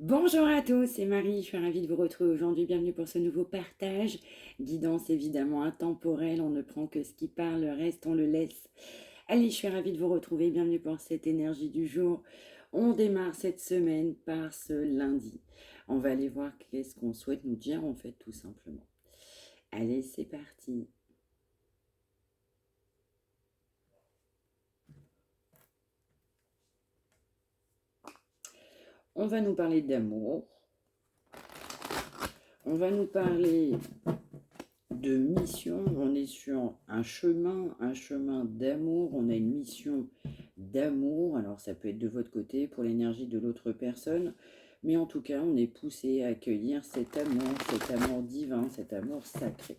Bonjour à tous, c'est Marie, je suis ravie de vous retrouver aujourd'hui. Bienvenue pour ce nouveau partage. Guidance évidemment intemporelle, on ne prend que ce qui parle, le reste on le laisse. Allez, je suis ravie de vous retrouver. Bienvenue pour cette énergie du jour. On démarre cette semaine par ce lundi. On va aller voir qu'est-ce qu'on souhaite nous dire en fait tout simplement. Allez, c'est parti. On va nous parler d'amour. On va nous parler de mission. On est sur un chemin d'amour. On a une mission d'amour. Alors ça peut être de votre côté pour l'énergie de l'autre personne. Mais en tout cas, on est poussé à accueillir cet amour divin, cet amour sacré.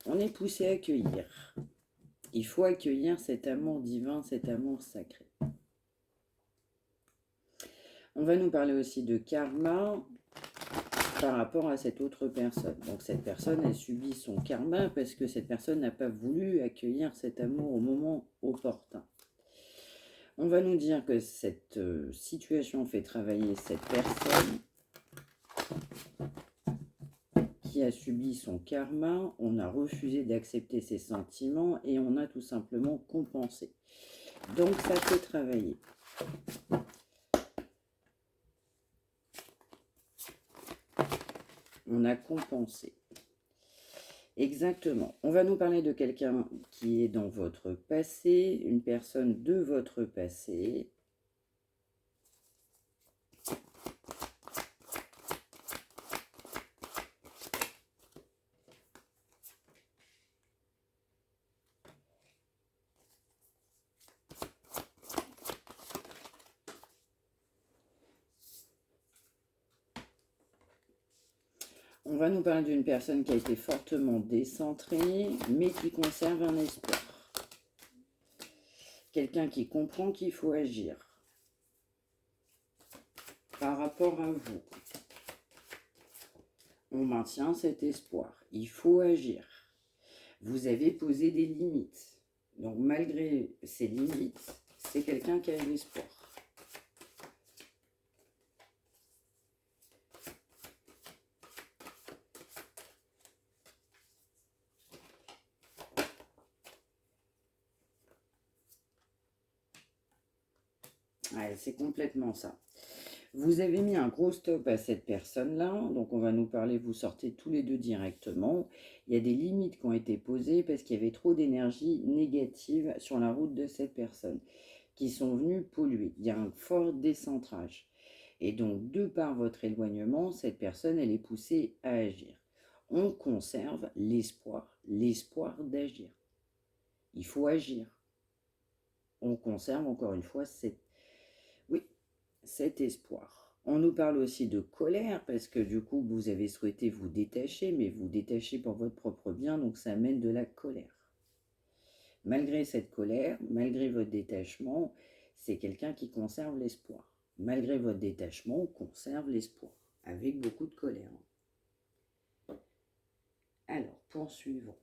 On est poussé à accueillir. Il faut accueillir cet amour divin, cet amour sacré. On va nous parler aussi de karma par rapport à cette autre personne. Donc cette personne a subi son karma parce que cette personne n'a pas voulu accueillir cet amour au moment opportun. On va nous dire que cette situation fait travailler cette personne qui a subi son karma, on a refusé d'accepter ses sentiments et on a tout simplement compensé. Donc ça fait travailler. On a compensé. Exactement. On va nous parler de quelqu'un qui est dans votre passé, une personne de votre passé. On va nous parler d'une personne qui a été fortement décentrée, mais qui conserve un espoir. Quelqu'un qui comprend qu'il faut agir par rapport à vous. On maintient cet espoir. Il faut agir. Vous avez posé des limites. Donc malgré ces limites, c'est quelqu'un qui a de l'espoir. Ouais, c'est complètement ça. Vous avez mis un gros stop à cette personne-là, donc on va nous parler, vous sortez tous les deux directement. Il y a des limites qui ont été posées parce qu'il y avait trop d'énergie négative sur la route de cette personne, qui sont venues polluer. Il y a un fort décentrage. Et donc, de par votre éloignement, cette personne, elle est poussée à agir. On conserve l'espoir d'agir. Il faut agir. On conserve encore une fois cet espoir. On nous parle aussi de colère parce que du coup vous avez souhaité vous détacher, mais vous détachez pour votre propre bien, donc ça amène de la colère. Malgré cette colère, malgré votre détachement, c'est quelqu'un qui conserve l'espoir. Malgré votre détachement, on conserve l'espoir, avec beaucoup de colère. Alors, poursuivons.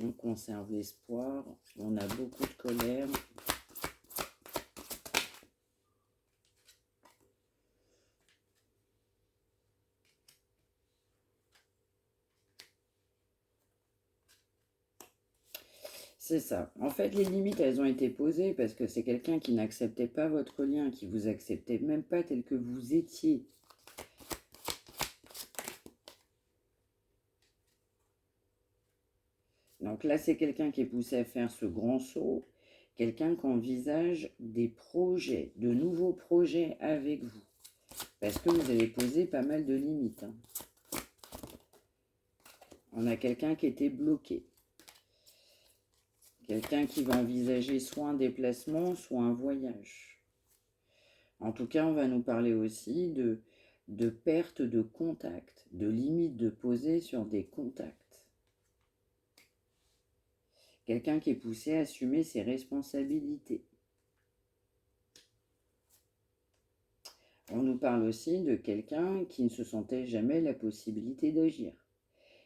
On conserve l'espoir, on a beaucoup de colère. C'est ça. En fait, les limites, elles ont été posées parce que c'est quelqu'un qui n'acceptait pas votre lien, qui vous acceptait même pas tel que vous étiez. Donc là, c'est quelqu'un qui est poussé à faire ce grand saut, quelqu'un qui envisage des projets, de nouveaux projets avec vous. Parce que vous avez posé pas mal de limites. On a quelqu'un qui était bloqué. Quelqu'un qui va envisager soit un déplacement, soit un voyage. En tout cas, on va nous parler aussi de perte de contact, de limites de poser sur des contacts. Quelqu'un qui est poussé à assumer ses responsabilités. On nous parle aussi de quelqu'un qui ne se sentait jamais la possibilité d'agir.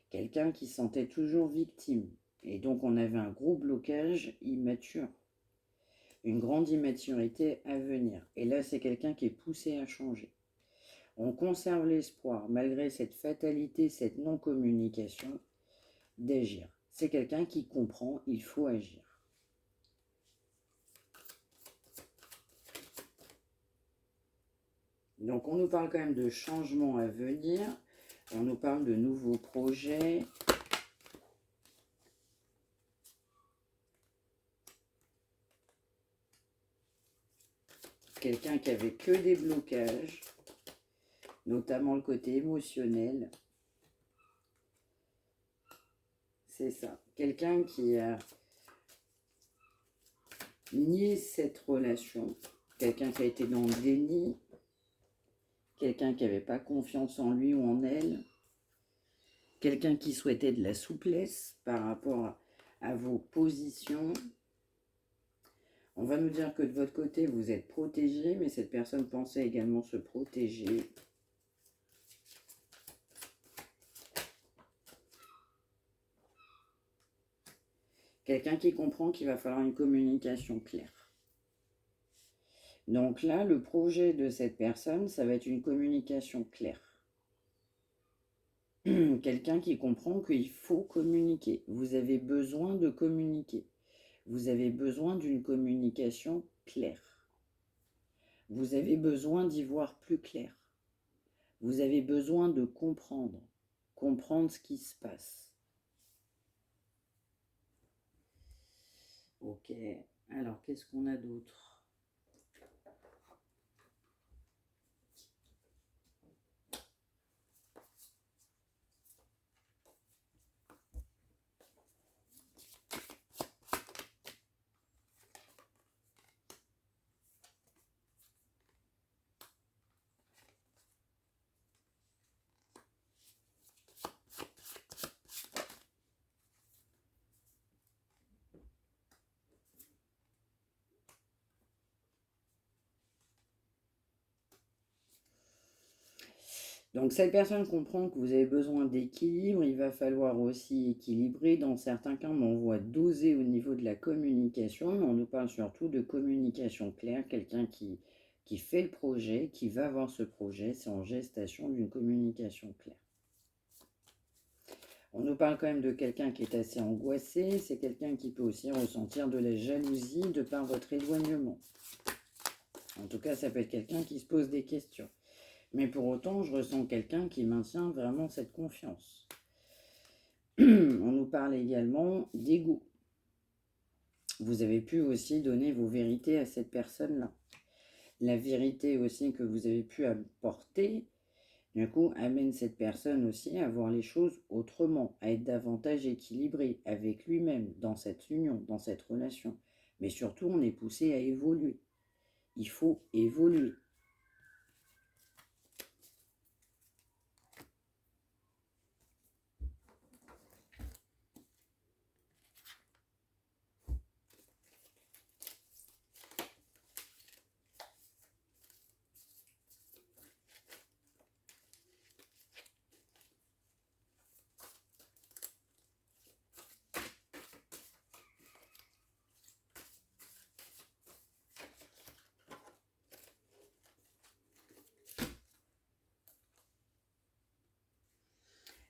Quelqu'un qui se sentait toujours victime. Et donc on avait un gros blocage immature. Une grande immaturité à venir. Et là, c'est quelqu'un qui est poussé à changer. On conserve l'espoir, malgré cette fatalité, cette non-communication, d'agir. C'est quelqu'un qui comprend, il faut agir. Donc on nous parle quand même de changements à venir, on nous parle de nouveaux projets. Quelqu'un qui avait que des blocages, notamment le côté émotionnel. C'est ça. Quelqu'un qui a nié cette relation. Quelqu'un qui a été dans le déni. Quelqu'un qui n'avait pas confiance en lui ou en elle. Quelqu'un qui souhaitait de la souplesse par rapport à vos positions. On va nous dire que de votre côté, vous êtes protégé, mais cette personne pensait également se protéger. Quelqu'un qui comprend qu'il va falloir une communication claire. Donc là, le projet de cette personne, ça va être une communication claire. Quelqu'un qui comprend qu'il faut communiquer. Vous avez besoin de communiquer. Vous avez besoin d'une communication claire. Vous avez besoin d'y voir plus clair. Vous avez besoin de comprendre. Comprendre ce qui se passe. Ok, alors qu'est-ce qu'on a d'autre ? Donc cette personne comprend que vous avez besoin d'équilibre, il va falloir aussi équilibrer. Dans certains cas, on voit doser au niveau de la communication, mais on nous parle surtout de communication claire, quelqu'un qui fait le projet, qui va voir ce projet, c'est en gestation d'une communication claire. On nous parle quand même de quelqu'un qui est assez angoissé, c'est quelqu'un qui peut aussi ressentir de la jalousie de par votre éloignement. En tout cas, ça peut être quelqu'un qui se pose des questions. Mais pour autant, je ressens quelqu'un qui maintient vraiment cette confiance. On nous parle également d'ego. Vous avez pu aussi donner vos vérités à cette personne-là. La vérité aussi que vous avez pu apporter, du coup, amène cette personne aussi à voir les choses autrement, à être davantage équilibré avec lui-même dans cette union, dans cette relation. Mais surtout, on est poussé à évoluer. Il faut évoluer.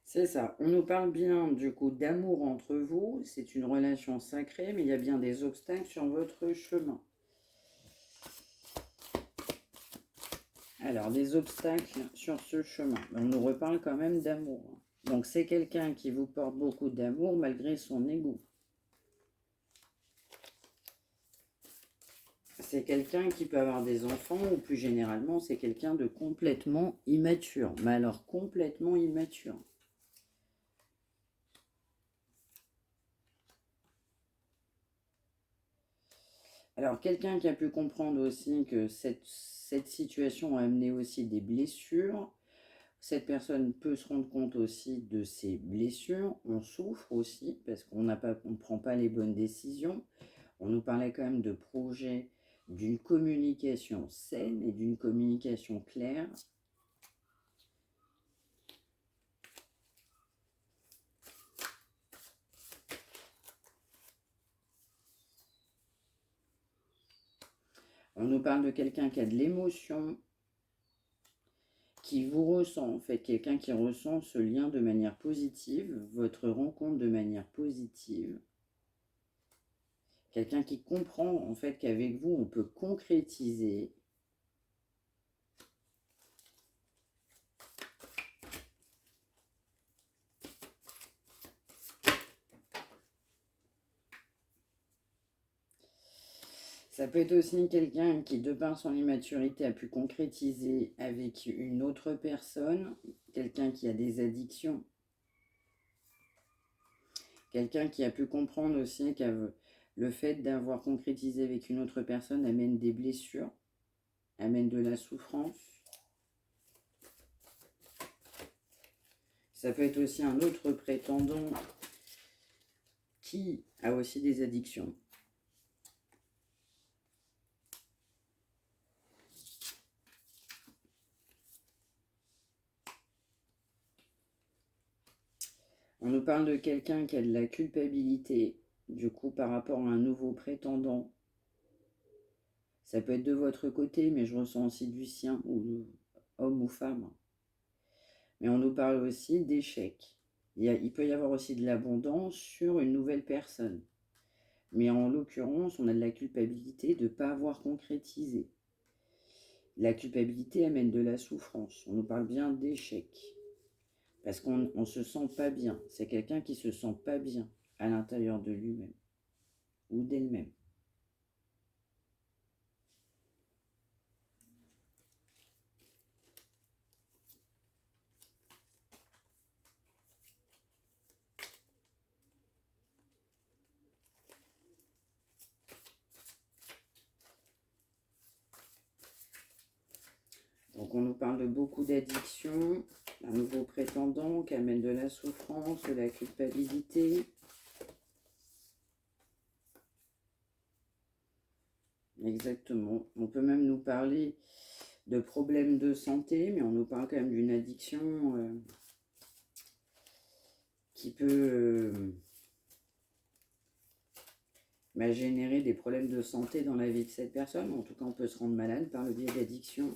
C'est ça. On nous parle bien du coup d'amour entre vous. C'est une relation sacrée, mais il y a bien des obstacles sur votre chemin. Alors, des obstacles sur ce chemin. On nous reparle quand même d'amour. Donc, c'est quelqu'un qui vous porte beaucoup d'amour malgré son ego. C'est quelqu'un qui peut avoir des enfants ou plus généralement, c'est quelqu'un de complètement immature. Mais alors, complètement immature. Alors, quelqu'un qui a pu comprendre aussi que cette situation a amené aussi des blessures. Cette personne peut se rendre compte aussi de ses blessures. On souffre aussi parce qu'on ne prend pas les bonnes décisions. On nous parlait quand même de projets d'une communication saine et d'une communication claire. On nous parle de quelqu'un qui a de l'émotion, qui vous ressent, en fait, quelqu'un qui ressent ce lien de manière positive, votre rencontre de manière positive. Quelqu'un qui comprend, en fait, qu'avec vous, on peut concrétiser. Ça peut être aussi quelqu'un qui, de par son immaturité, a pu concrétiser avec une autre personne, quelqu'un qui a des addictions, quelqu'un qui a pu comprendre aussi que le fait d'avoir concrétisé avec une autre personne amène des blessures, amène de la souffrance. Ça peut être aussi un autre prétendant qui a aussi des addictions. On nous parle de quelqu'un qui a de la culpabilité, du coup, par rapport à un nouveau prétendant. Ça peut être de votre côté, mais je ressens aussi du sien, ou homme ou femme. Mais on nous parle aussi d'échec. Il peut y avoir aussi de l'abondance sur une nouvelle personne. Mais en l'occurrence, on a de la culpabilité de ne pas avoir concrétisé. La culpabilité amène de la souffrance. On nous parle bien d'échec. Parce qu'on ne se sent pas bien. C'est quelqu'un qui se sent pas bien à l'intérieur de lui-même ou d'elle-même. Donc on nous parle de beaucoup d'addictions, un nouveau prétendant qui amène de la souffrance, de la culpabilité. Exactement. On peut même nous parler de problèmes de santé, mais on nous parle quand même d'une addiction qui peut générer des problèmes de santé dans la vie de cette personne. En tout cas, on peut se rendre malade par le biais d'addiction.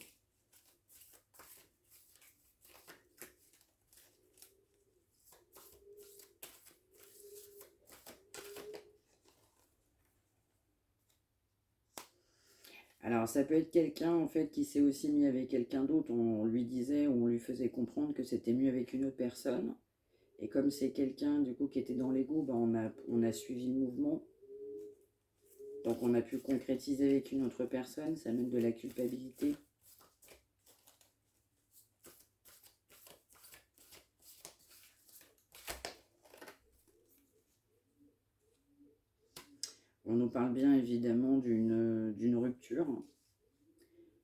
Alors, ça peut être quelqu'un, en fait, qui s'est aussi mis avec quelqu'un d'autre. On lui disait ou on lui faisait comprendre que c'était mieux avec une autre personne. Et comme c'est quelqu'un, du coup, qui était dans l'ego, on a suivi le mouvement. Donc, on a pu concrétiser avec une autre personne. Ça amène de la culpabilité. On nous parle bien, évidemment, d'une rupture.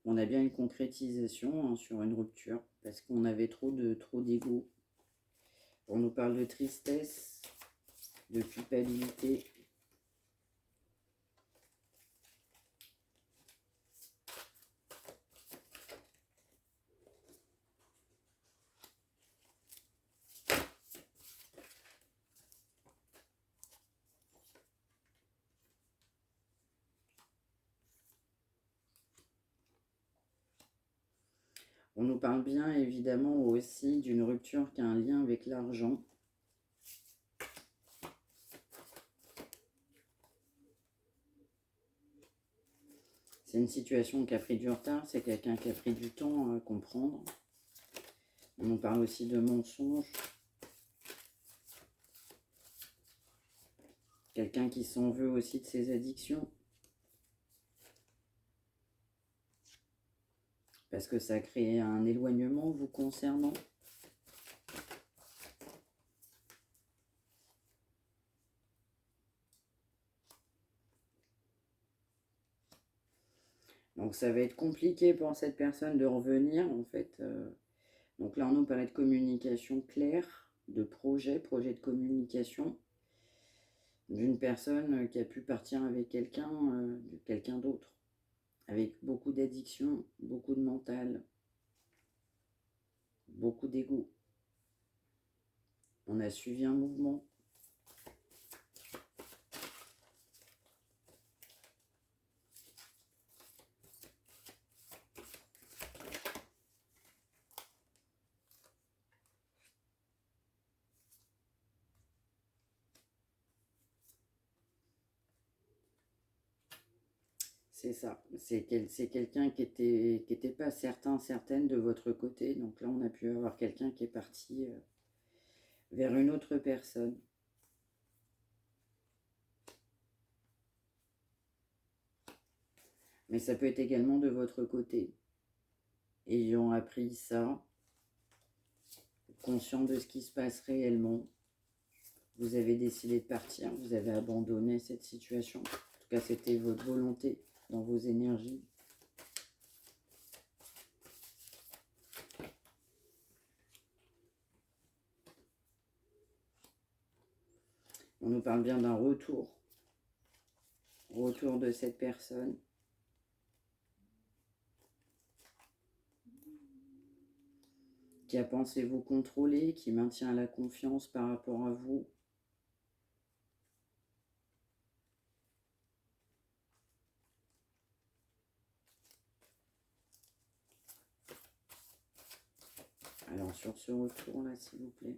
On a bien une concrétisation sur une rupture parce qu'on avait trop d'ego. On nous parle de tristesse, de culpabilité. On nous parle bien évidemment aussi d'une rupture qui a un lien avec l'argent. C'est une situation qui a pris du retard, c'est quelqu'un qui a pris du temps à comprendre. On nous parle aussi de mensonges. Quelqu'un qui s'en veut aussi de ses addictions. Parce que ça a créé un éloignement vous concernant. Donc ça va être compliqué pour cette personne de revenir en fait. Donc là on nous parlait de communication claire, de projet de communication d'une personne qui a pu partir avec quelqu'un d'autre. avec beaucoup d'addiction, beaucoup de mental, beaucoup d'ego. On a suivi un mouvement. C'est ça, c'est quelqu'un qui était pas certain, certaine de votre côté. Donc là, on a pu avoir quelqu'un qui est parti vers une autre personne. Mais ça peut être également de votre côté. Ayant appris ça, conscient de ce qui se passe réellement, vous avez décidé de partir, vous avez abandonné cette situation. En tout cas, c'était votre volonté dans vos énergies. On nous parle bien d'un retour. Retour de cette personne. Qui a pensé vous contrôler, qui maintient la confiance par rapport à vous. Alors sur ce retour-là, s'il vous plaît.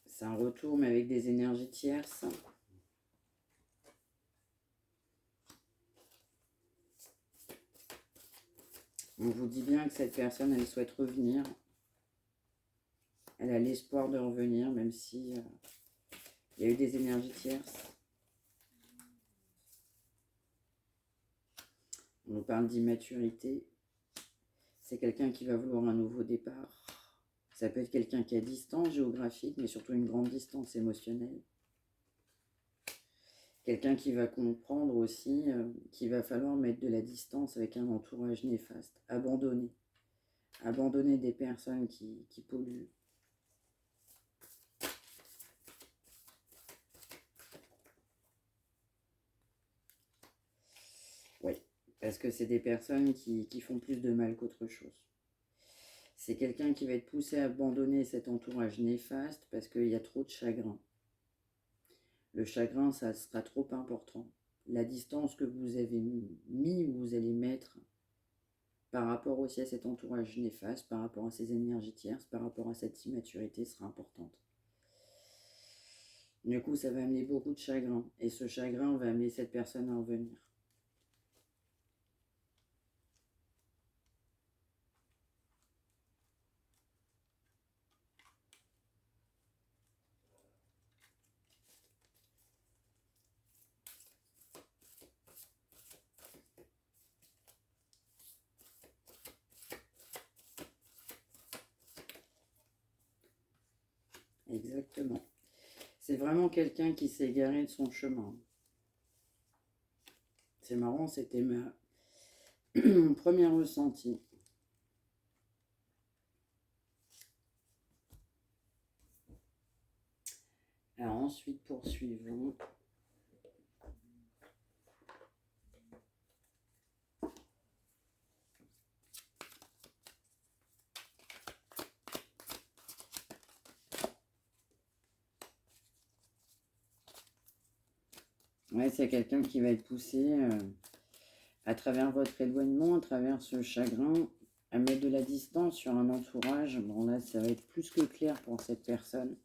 C'est un retour, mais avec des énergies tierces. On vous dit bien que cette personne, elle souhaite revenir. Elle a l'espoir de revenir, même si il y a eu des énergies tierces. On nous parle d'immaturité. C'est quelqu'un qui va vouloir un nouveau départ. Ça peut être quelqu'un qui a distance géographique, mais surtout une grande distance émotionnelle. Quelqu'un qui va comprendre aussi qu'il va falloir mettre de la distance avec un entourage néfaste. Abandonner. Abandonner des personnes qui polluent. Oui, parce que c'est des personnes qui font plus de mal qu'autre chose. C'est quelqu'un qui va être poussé à abandonner cet entourage néfaste parce qu'il y a trop de chagrin. Le chagrin, ça sera trop important. La distance que vous avez mis ou vous allez mettre par rapport aussi à cet entourage néfaste, par rapport à ces énergies tierces, par rapport à cette immaturité sera importante. Du coup, ça va amener beaucoup de chagrin. Et ce chagrin va amener cette personne à revenir. Exactement. C'est vraiment quelqu'un qui s'est égaré de son chemin. C'est marrant, c'était mon premier ressenti. Alors ensuite, poursuivons. Ouais, c'est quelqu'un qui va être poussé à travers votre éloignement, à travers ce chagrin, à mettre de la distance sur un entourage. Bon là, ça va être plus que clair pour cette personne.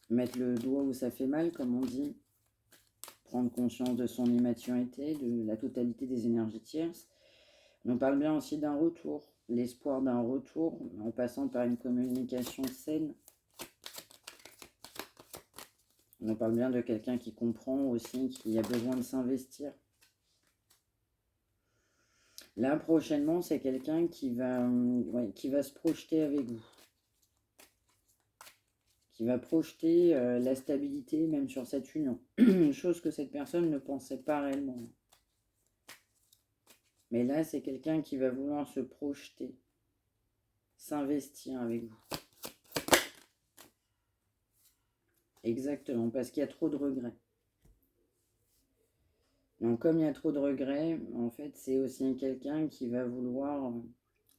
Mettre le doigt où ça fait mal, comme on dit. Prendre conscience de son immaturité, de la totalité des énergies tierces. On parle bien aussi d'un retour, l'espoir d'un retour, en passant par une communication saine. On parle bien de quelqu'un qui comprend aussi, qui a besoin de s'investir. Là, prochainement, c'est quelqu'un qui va se projeter avec vous. Qui va projeter la stabilité même sur cette union. Chose que cette personne ne pensait pas réellement. Mais là, c'est quelqu'un qui va vouloir se projeter, s'investir avec vous. Exactement, parce qu'il y a trop de regrets. Donc, comme il y a trop de regrets, en fait, c'est aussi quelqu'un qui va vouloir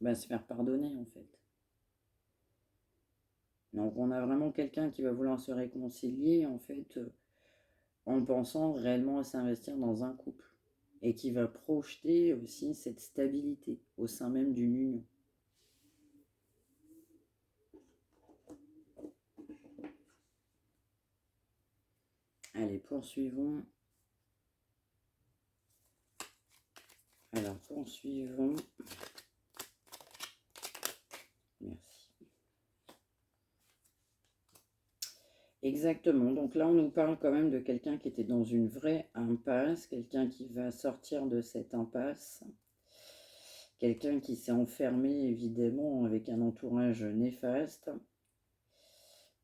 se faire pardonner, en fait. Donc, on a vraiment quelqu'un qui va vouloir se réconcilier, en fait, en pensant réellement à s'investir dans un couple. Et qui va projeter aussi cette stabilité au sein même d'une union. Allez, poursuivons. Alors, poursuivons. Merci. Exactement. Donc là, on nous parle quand même de quelqu'un qui était dans une vraie impasse, quelqu'un qui va sortir de cette impasse, quelqu'un qui s'est enfermé, évidemment, avec un entourage néfaste.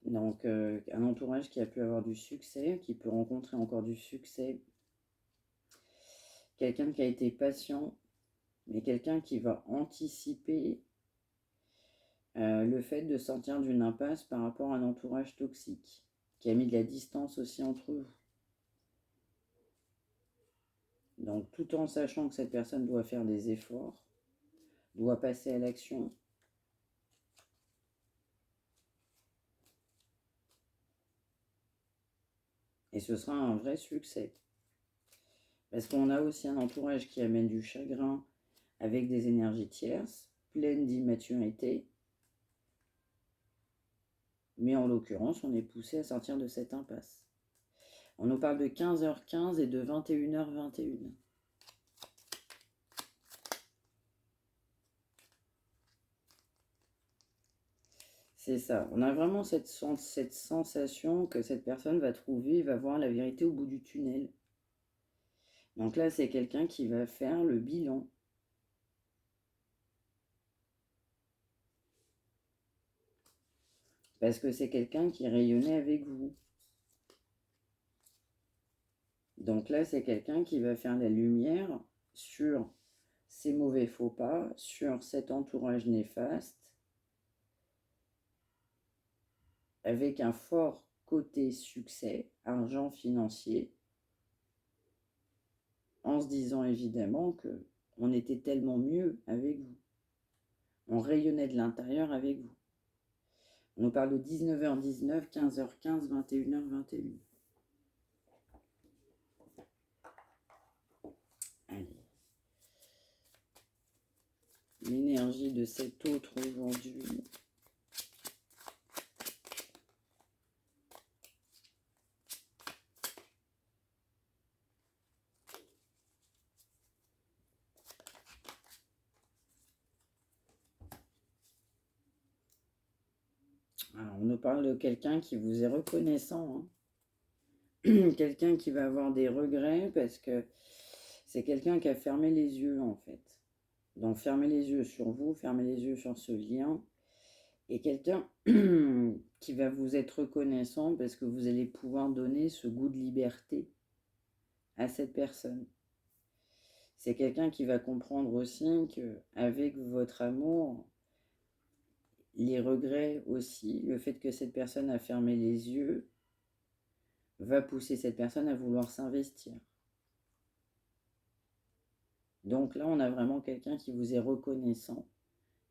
Donc, un entourage qui a pu avoir du succès, qui peut rencontrer encore du succès. Quelqu'un qui a été patient, mais quelqu'un qui va anticiper le fait de sortir d'une impasse par rapport à un entourage toxique, qui a mis de la distance aussi entre vous. Donc tout en sachant que cette personne doit faire des efforts, doit passer à l'action. Et ce sera un vrai succès. Parce qu'on a aussi un entourage qui amène du chagrin avec des énergies tierces, pleines d'immaturité. Mais en l'occurrence, on est poussé à sortir de cette impasse. On nous parle de 15h15 et de 21h21. C'est ça. On a vraiment cette sensation que cette personne va trouver, va voir la vérité au bout du tunnel. Donc là, c'est quelqu'un qui va faire le bilan. Parce que c'est quelqu'un qui rayonnait avec vous. Donc là, c'est quelqu'un qui va faire la lumière sur ses mauvais faux pas, sur cet entourage néfaste, avec un fort côté succès, argent financier, en se disant évidemment que on était tellement mieux avec vous. On rayonnait de l'intérieur avec vous. On nous parle de 19h19, 15h15, 21h21. Allez. L'énergie de cet autre aujourd'hui. Alors, on nous parle de quelqu'un qui vous est reconnaissant. Quelqu'un qui va avoir des regrets parce que c'est quelqu'un qui a fermé les yeux en fait. Donc fermez les yeux sur vous, fermez les yeux sur ce lien. Et quelqu'un qui va vous être reconnaissant parce que vous allez pouvoir donner ce goût de liberté à cette personne. C'est quelqu'un qui va comprendre aussi qu'avec votre amour, les regrets aussi, le fait que cette personne a fermé les yeux, va pousser cette personne à vouloir s'investir. Donc là, on a vraiment quelqu'un qui vous est reconnaissant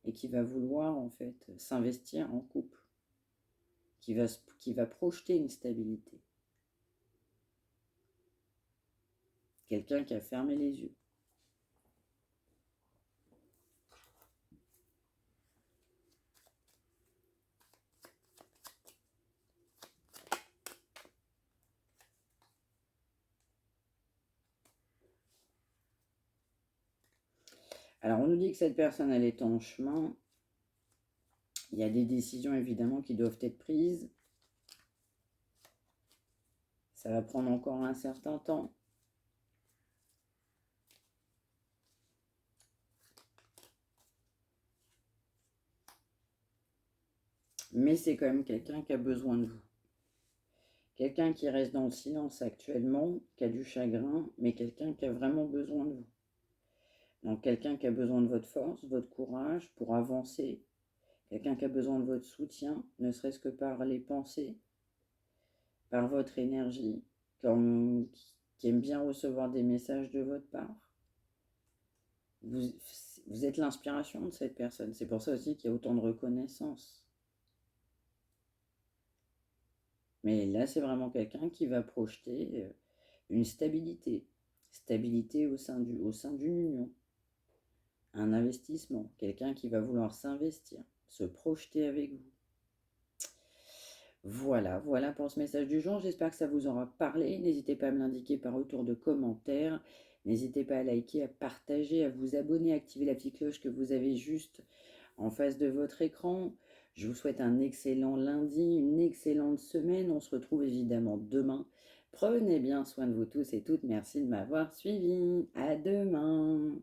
et qui va vouloir en fait s'investir en couple, qui va projeter une stabilité. Quelqu'un qui a fermé les yeux. Alors, on nous dit que cette personne, elle est en chemin. Il y a des décisions, évidemment, qui doivent être prises. Ça va prendre encore un certain temps. Mais c'est quand même quelqu'un qui a besoin de vous. Quelqu'un qui reste dans le silence actuellement, qui a du chagrin, mais quelqu'un qui a vraiment besoin de vous. Donc quelqu'un qui a besoin de votre force, votre courage pour avancer. Quelqu'un qui a besoin de votre soutien, ne serait-ce que par les pensées, par votre énergie, qui aime bien recevoir des messages de votre part. Vous, vous êtes l'inspiration de cette personne. C'est pour ça aussi qu'il y a autant de reconnaissance. Mais là, c'est vraiment quelqu'un qui va projeter une stabilité. Stabilité au sein d'une union. Un investissement. Quelqu'un qui va vouloir s'investir, se projeter avec vous. Voilà, voilà pour ce message du jour. J'espère que ça vous aura parlé. N'hésitez pas à me l'indiquer par retour de commentaires. N'hésitez pas à liker, à partager, à vous abonner, à activer la petite cloche que vous avez juste en face de votre écran. Je vous souhaite un excellent lundi, une excellente semaine. On se retrouve évidemment demain. Prenez bien soin de vous tous et toutes. Merci de m'avoir suivi. À demain.